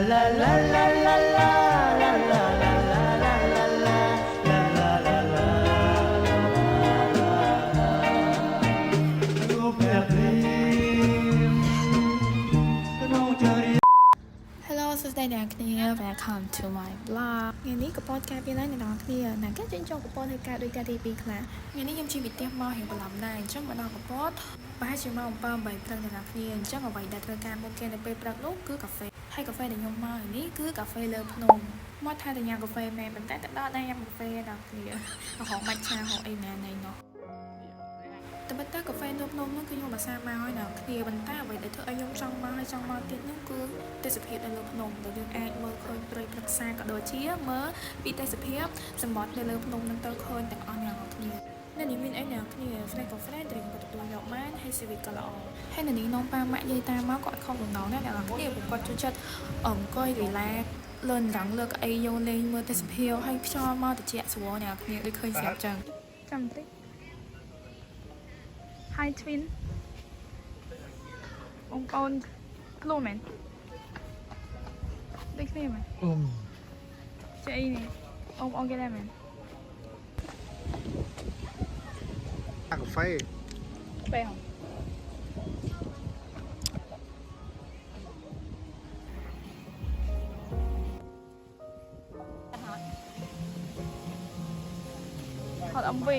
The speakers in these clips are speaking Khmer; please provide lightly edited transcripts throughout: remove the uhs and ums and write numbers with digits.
សួស្តីអ្នកគ្នា Welcome to my blog ថ្ងៃនេះក៏podcast ពីឡើងអ្នកនរគ្នាណាគេចេញចូលកពតធ្វើការដោយការទី2ខ្លះថ្ងៃនេះខ្ញុំជិះវិទ្យាមករៀងបន្លំដែរអញ្ចឹងមកដល់កពតប្រហែលជាម៉ោង7 8ព្រឹកអ្នកនរគ្នាអញ្ចឹងអ្វីដែលត្រូវការមុខគេនៅពេលព្រឹកនោះគឺកាហ្វេហើយកាហ្វេដែលខ្ញុំមកនេះគឺកាហ្វេលើភ្នំមកថាតែញ៉ាំកាហ្វេមែនប៉ុន្តែទៅដល់ដែរញ៉ាំកាហ្វេដល់គ្នាហៅបាច់ឆាហៅអីណាណៃនោះតែបើតែកាហ្វេនៅភ្នំនោះគឺខ្ញុំអាសាមកហើយដល់គ្នាប៉ុន្តែអ្វីដែលធ្វើឲ្យខ្ញុំចង់មកហើយចង់មកទៀតនោះគឺទេសភាពនៅលើភ្នំដែលយើងអាចមើលឃើញព្រៃព្រឹក្សាក៏ដូចជាមើលពីទេសភាពសមុទ្រនៅលើភ្នំនឹងទៅឃើញទាំងអស់អ្នកនរគ្នានៅនេះមានអីអ្នកនរគ្នា Fresh ក៏ Fresh drink ក៏ទទួលយកបានហើយ Civic ក៏ល្អហើយនៅនេះនំប៉ាម៉ាក់យាយតាមកក៏អត់ខំដំណងដែរអ្នកនរគ្នាពួកគាត់ចូលចិត្តអង្គុយ relax លឿនរងលើកអីយកលេងមើលទេសភាពហើយខ្យល់មកត្រជាក់ស្រួលអ្នកនរគ្នាដូចឃើញស្រាប់ចឹងចាំតិចHi Twin បងប្អូនខ្លួនមែនដូចគ្នាមែនចេះអីនេះបងប្អូនគេដែរមែនកាហ្វេបែរហត់អំពី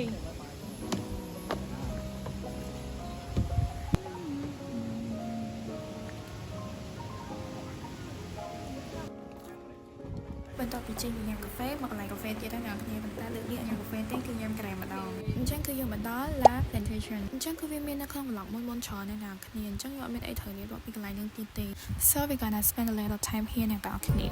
បន្ទាប់ពីចេញពីញ៉ាំកាហ្វេមកកន្លែងកាហ្វេទៀតហើយអ្នកនរគ្នាប៉ុន្តែលើកនេះញ៉ាំកាហ្វេទេគឺញ៉ាំក្រែម្ដងអញ្ចឹងគឺយើងមកដល់ La Plantation អញ្ចឹងគឺវាមាននៅក្នុងប្លុកមុនច្រើនណាស់អ្នកនរគ្នាអញ្ចឹងយើងអត់មានអីត្រូវរៀបរាប់ពីកន្លែងនឹងទៀតទេ So we gonna spend a little time here អ្នកនរគ្នា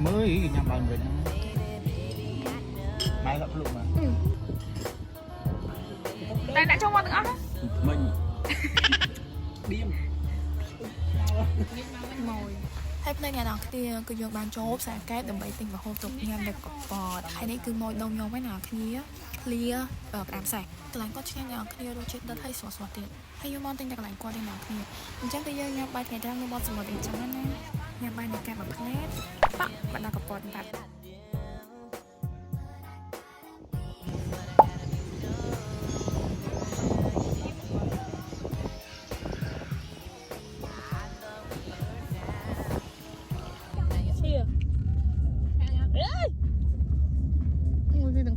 មើលញ៉ាំបានវិញហ្នឹងម៉ែលក់ភ្លុកមកតែអ្នកចូលមកទាំងអស់មិញឌៀមមួយហើយផ្នែកអ្នកនរគ្នាគឺយើងបានចូលផ្សារកែបដើម្បីទិញម្ហូបទុកញ៉ាំនៅកពតហើយនេះគឺម៉ូយដងខ្ញុំហ្នឹងអ្នកនរគ្នាឃ្លាផ្ដាំសេះកន្លែងគាត់ឆ្ងាញ់អ្នកនរគ្នារសជាតិដិតហើយស្រស់ៗទៀតហើយយើងមកទិញតែកន្លែងគាត់ទេអ្នកនរគ្នាអញ្ចឹងគឺយើងញ៉ាំបាយថ្ងៃត្រង់នៅមាត់សមុទ្រអញ្ចឹងណាញ៉ាំបាយនៅកែបមួយផ្លែតប៉ាក់បាត់ដល់កពតបាត់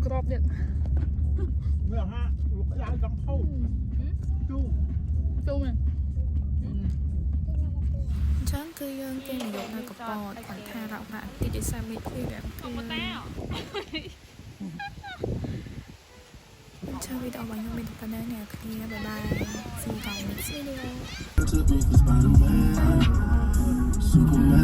ក្របទៀតវាហាលោកក្តៅចង់ហូបជូមែនចឹងគឺយើងគេនិយាយនៅកពតគាត់ថារកប្រាក់តិចដូច30 មីលគឺមកតាចាំវីដេអូរបស់ខ្ញុំមានតែប៉ុណ្ណឹងអ្នកគ្នាបាយបាយ See you guys next video